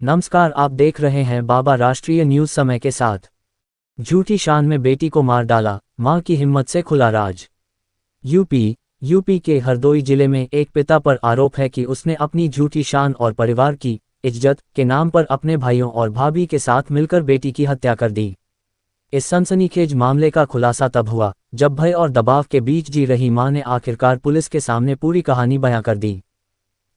नमस्कार, आप देख रहे हैं बाबा राष्ट्रीय न्यूज समय के साथ। झूठी शान में बेटी को मार डाला, मां की हिम्मत से खुला राज। यूपी के हरदोई जिले में एक पिता पर आरोप है कि उसने अपनी झूठी शान और परिवार की इज्जत के नाम पर अपने भाइयों और भाभी के साथ मिलकर बेटी की हत्या कर दी। इस सनसनीखेज मामले का खुलासा तब हुआ जब भय और दबाव के बीच जी रही मां ने आखिरकार पुलिस के सामने पूरी कहानी बयां कर दी।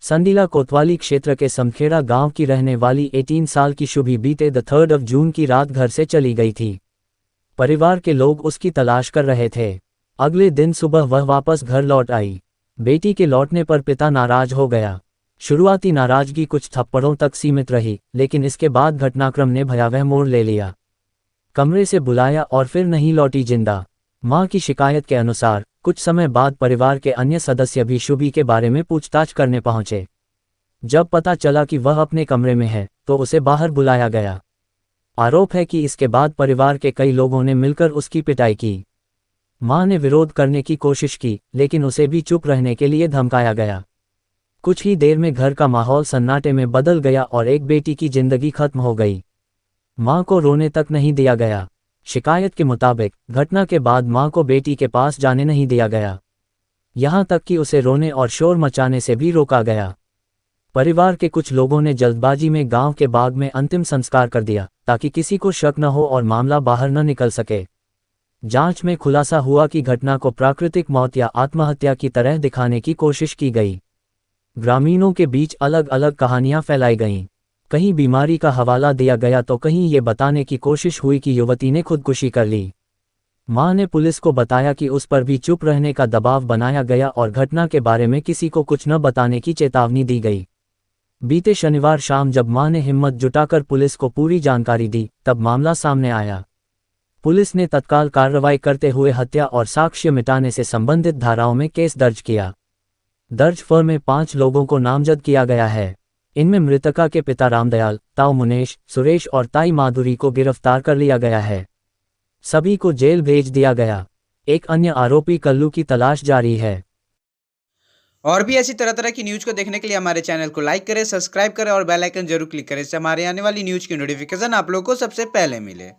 संडीला कोतवाली क्षेत्र के समखेड़ा गांव की रहने वाली 18 साल की शुभी बीते 3 जून की रात घर से चली गई थी। परिवार के लोग उसकी तलाश कर रहे थे। अगले दिन सुबह वह वापस घर लौट आई। बेटी के लौटने पर पिता नाराज हो गया। शुरुआती नाराजगी कुछ थप्पड़ों तक सीमित रही, लेकिन इसके बाद घटनाक्रम ने भयावह मोड़ ले लिया। कमरे से बुलाया और फिर नहीं लौटी जिंदा। मां की शिकायत के अनुसार कुछ समय बाद परिवार के अन्य सदस्य भी शुभी के बारे में पूछताछ करने पहुंचे। जब पता चला कि वह अपने कमरे में है, तो उसे बाहर बुलाया गया। आरोप है कि इसके बाद परिवार के कई लोगों ने मिलकर उसकी पिटाई की। मां ने विरोध करने की कोशिश की, लेकिन उसे भी चुप रहने के लिए धमकाया गया। कुछ ही देर में घर का माहौल सन्नाटे में बदल गया और एक बेटी की जिंदगी खत्म हो गई। मां को रोने तक नहीं दिया गया। शिकायत के मुताबिक घटना के बाद मां को बेटी के पास जाने नहीं दिया गया। यहां तक कि उसे रोने और शोर मचाने से भी रोका गया। परिवार के कुछ लोगों ने जल्दबाजी में गांव के बाग में अंतिम संस्कार कर दिया, ताकि किसी को शक न हो और मामला बाहर न निकल सके। जांच में खुलासा हुआ कि घटना को प्राकृतिक मौत या आत्महत्या की तरह दिखाने की कोशिश की गई। ग्रामीणों के बीच अलग अलग कहानियां फैलाई गईं। कहीं बीमारी का हवाला दिया गया तो कहीं ये बताने की कोशिश हुई कि युवती ने खुदकुशी कर ली। मां ने पुलिस को बताया कि उस पर भी चुप रहने का दबाव बनाया गया और घटना के बारे में किसी को कुछ न बताने की चेतावनी दी गई। बीते शनिवार शाम जब मां ने हिम्मत जुटाकर पुलिस को पूरी जानकारी दी, तब मामला सामने आया। पुलिस ने तत्काल कार्रवाई करते हुए हत्या और साक्ष्य मिटाने से संबंधित धाराओं में केस दर्ज किया। दर्ज फर्म में 5 लोगों को नामजद किया गया है। इनमें मृतका के पिता रामदयाल, ताऊ मुनेश, सुरेश और ताई माधुरी को गिरफ्तार कर लिया गया है। सभी को जेल भेज दिया गया। एक अन्य आरोपी कल्लू की तलाश जारी है। और भी ऐसी तरह तरह की न्यूज को देखने के लिए हमारे चैनल को लाइक करें, सब्सक्राइब करें और बेल आइकन जरूर क्लिक करें। इससे हमारे आने वाली न्यूज की नोटिफिकेशन आप लोगों को सबसे पहले मिले।